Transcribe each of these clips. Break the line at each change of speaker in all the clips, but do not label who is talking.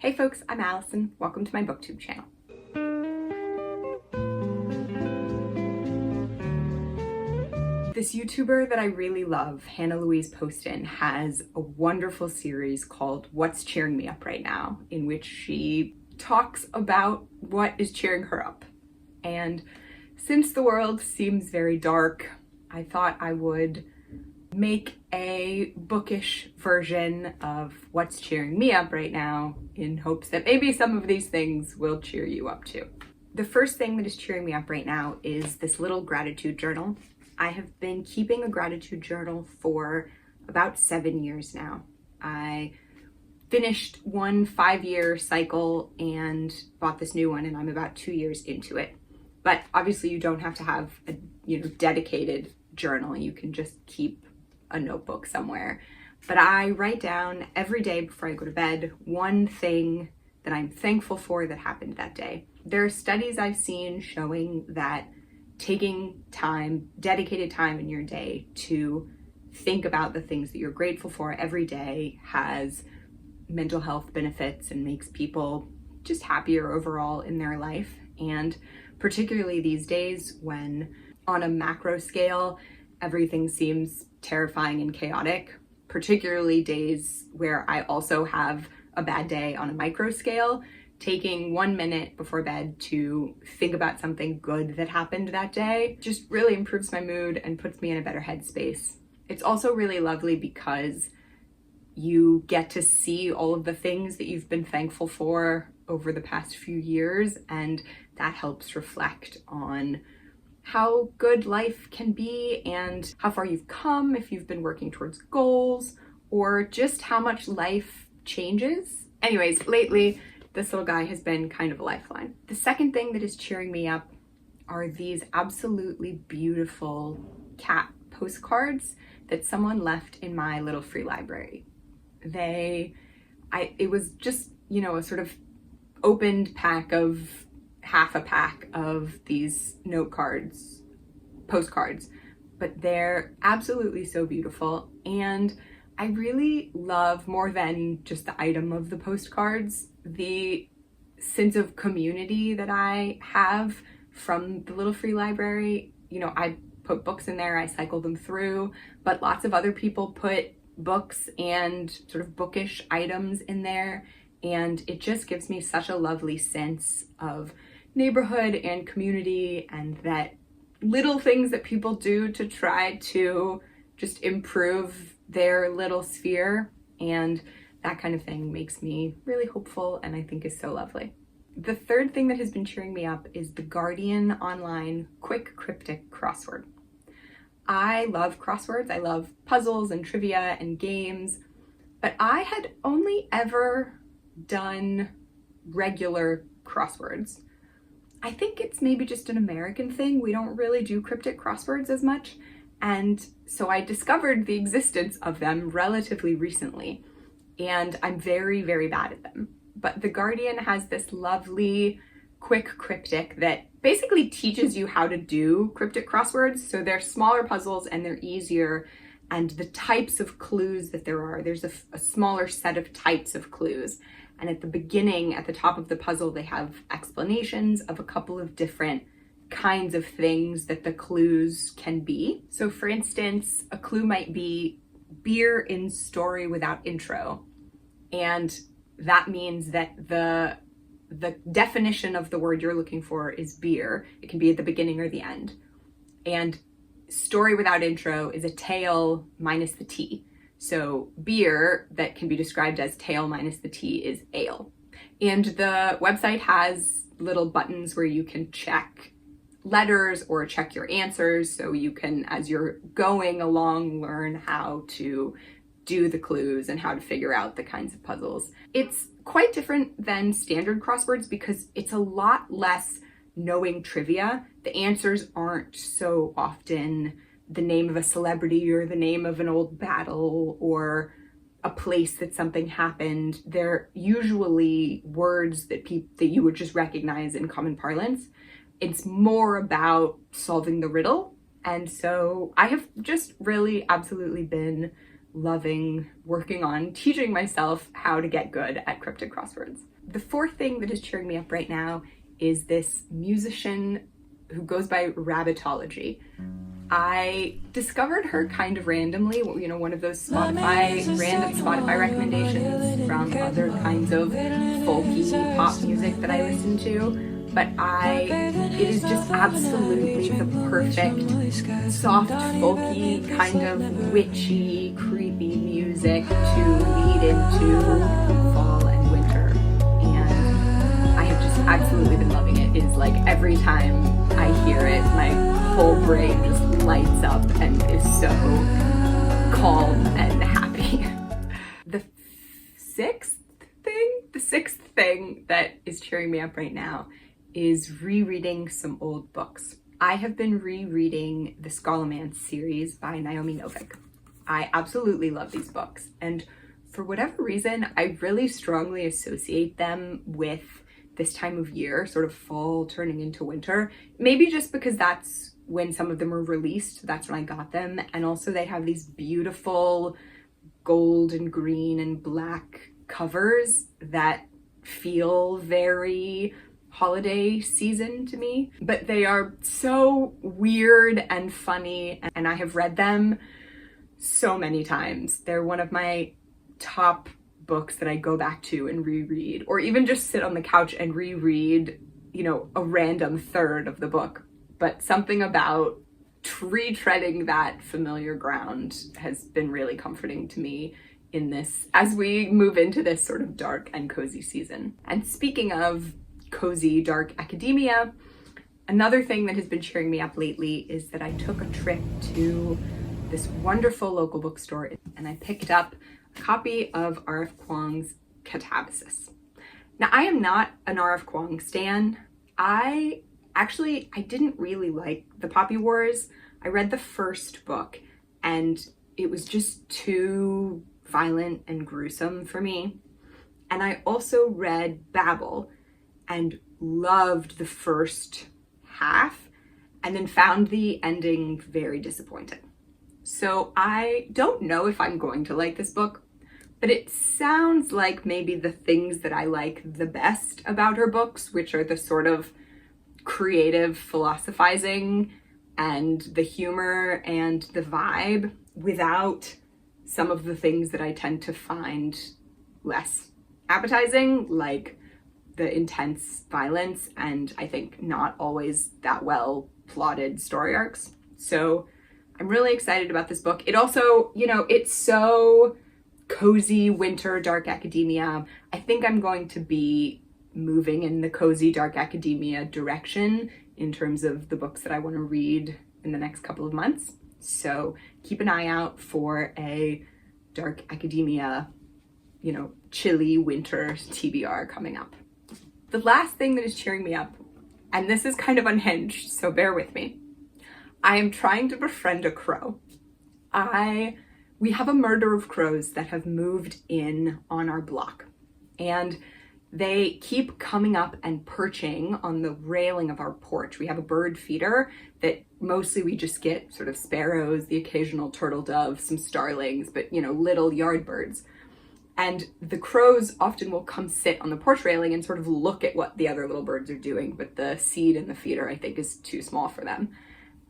Hey folks, I'm Allison. Welcome to my booktube channel. This YouTuber that I really love, Hannah Louise Poston, has a wonderful series called What's Cheering Me Up Right Now, in which she talks about what is cheering her up. And since the world seems very dark, I thought I would make a bookish version of what's cheering me up right now in hopes that maybe some of these things will cheer you up too. The first thing that is cheering me up right now is this little gratitude journal. I have been keeping a gratitude journal for about 7 years now. I finished one 5-year cycle and bought this new one, and I'm about 2 years into it. But obviously you don't have to have a dedicated journal. You can just keep a notebook somewhere. But I write down every day before I go to bed one thing that I'm thankful for that happened that day. There are studies I've seen showing that taking time, dedicated time in your day to think about the things that you're grateful for every day has mental health benefits and makes people just happier overall in their life. And particularly these days when on a macro scale, everything seems terrifying and chaotic, particularly days where I also have a bad day on a micro scale, taking 1 minute before bed to think about something good that happened that day just really improves my mood and puts me in a better headspace. It's also really lovely because you get to see all of the things that you've been thankful for over the past few years, and that helps reflect on how good life can be and how far you've come if you've been working towards goals, or just how much life changes. Anyways, lately, this little guy has been kind of a lifeline. The second thing that is cheering me up are these absolutely beautiful cat postcards that someone left in my little free library. It was just, a sort of opened pack of half a pack of these postcards, but they're absolutely so beautiful. And I really love, more than just the item of the postcards, the sense of community that I have from the little free library. I put books in there, I cycle them through, but lots of other people put books and sort of bookish items in there. And it just gives me such a lovely sense of neighborhood and community, and that little things that people do to try to just improve their little sphere. And that kind of thing makes me really hopeful and I think is so lovely. The third thing that has been cheering me up is the Guardian online quick cryptic crossword. I love crosswords. I love puzzles and trivia and games, but I had only ever done regular crosswords. I think it's maybe just an American thing. We don't really do cryptic crosswords as much. And so I discovered the existence of them relatively recently, and I'm very, very bad at them. But The Guardian has this lovely quick cryptic that basically teaches you how to do cryptic crosswords. So they're smaller puzzles and they're easier. And the types of clues that there's a smaller set of types of clues. And at the beginning, at the top of the puzzle, they have explanations of a couple of different kinds of things that the clues can be. So for instance, a clue might be beer in story without intro. And that means that the definition of the word you're looking for is beer. It can be at the beginning or the end. And story without intro is a tail minus the T. So beer that can be described as tail minus the T is ale. And the website has little buttons where you can check letters or check your answers, so you can, as you're going along, learn how to do the clues and how to figure out the kinds of puzzles. It's quite different than standard crosswords because it's a lot less knowing trivia. The answers aren't so often the name of a celebrity or the name of an old battle or a place that something happened. They're usually words that you would just recognize in common parlance. It's more about solving the riddle. And so I have just really absolutely been loving working on teaching myself how to get good at cryptic crosswords. The fourth thing that is cheering me up right now is this musician who goes by Rabbitology. I discovered her kind of randomly, you know, one of those random Spotify recommendations from other kinds of folky pop music that I listen to. But it is just absolutely the perfect, soft, folky, kind of witchy, creepy music to lead into fall and winter. And I have just absolutely been loving it. It is like every time I hear it, my whole brain just lights up and is so calm and happy. The sixth thing that is cheering me up right now is rereading some old books. I have been rereading the Scholomance series by Naomi Novik. I absolutely love these books, and for whatever reason, I really strongly associate them with this time of year, sort of fall turning into winter. Maybe just because that's when some of them were released, that's when I got them, and also they have these beautiful gold and green and black covers that feel very holiday season to me, but they are so weird and funny, and I have read them so many times. They're one of my top books that I go back to and reread, or even just sit on the couch and reread, you know, a random third of the book. But something about retreading that familiar ground has been really comforting to me in this, as we move into this sort of dark and cozy season. And speaking of cozy, dark academia, another thing that has been cheering me up lately is that I took a trip to this wonderful local bookstore and I picked up a copy of R.F. Kuang's Catabasis. Now, I am not an R.F. Kuang stan. I didn't really like The Poppy Wars. I read the first book and it was just too violent and gruesome for me. And I also read Babel and loved the first half and then found the ending very disappointing. So I don't know if I'm going to like this book, but it sounds like maybe the things that I like the best about her books, which are the sort of creative philosophizing and the humor and the vibe, without some of the things that I tend to find less appetizing, like the intense violence and I think not always that well plotted story arcs. So I'm really excited about this book. It also, you know, it's so cozy winter dark academia. I think I'm going to be moving in the cozy dark academia direction in terms of the books that I want to read in the next couple of months. So keep an eye out for a dark academia, you know, chilly winter TBR coming up. The last thing that is cheering me up, and this is kind of unhinged, so bear with me. I am trying to befriend a crow. We have a murder of crows that have moved in on our block, and they keep coming up and perching on the railing of our porch. We have a bird feeder that mostly we just get sort of sparrows, the occasional turtle dove, some starlings, but you know, little yard birds. And the crows often will come sit on the porch railing and sort of look at what the other little birds are doing, but the seed in the feeder, I think, is too small for them.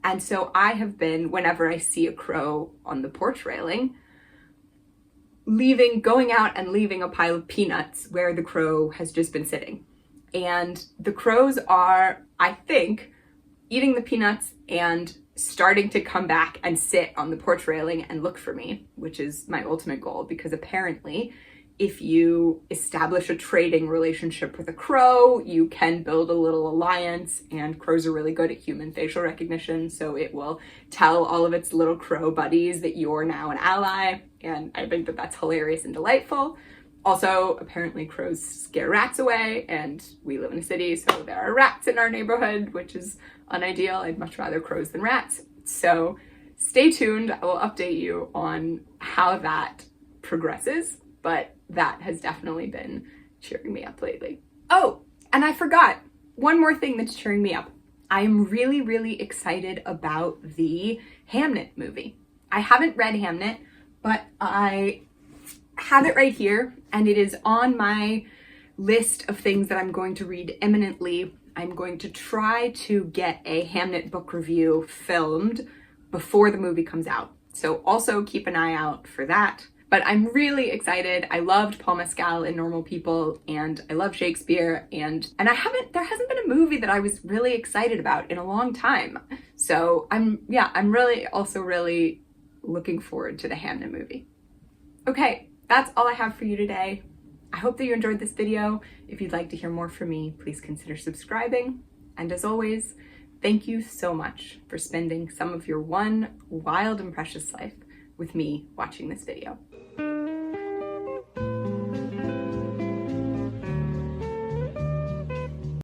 And so I have been, whenever I see a crow on the porch railing, going out and leaving a pile of peanuts where the crow has just been sitting. And the crows are, I think, eating the peanuts and starting to come back and sit on the porch railing and look for me, which is my ultimate goal, because apparently if you establish a trading relationship with a crow, you can build a little alliance, and crows are really good at human facial recognition, so it will tell all of its little crow buddies that you're now an ally, and I think that that's hilarious and delightful. Also, apparently crows scare rats away, and we live in a city, so there are rats in our neighborhood, which is unideal. I'd much rather crows than rats. So stay tuned. I will update you on how that progresses, but that has definitely been cheering me up lately. Oh, and I forgot one more thing that's cheering me up. I am really, really excited about the Hamnet movie. I haven't read Hamnet, but I have it right here, and it is on my list of things that I'm going to read imminently. I'm going to try to get a Hamnet book review filmed before the movie comes out. So also keep an eye out for that. But I'm really excited. I loved Paul Mescal in Normal People, and I love Shakespeare, and there hasn't been a movie that I was really excited about in a long time. So I'm really also really looking forward to the Hamnet movie. Okay, that's all I have for you today. I hope that you enjoyed this video. If you'd like to hear more from me, please consider subscribing. And as always, thank you so much for spending some of your one wild and precious life with me watching this video.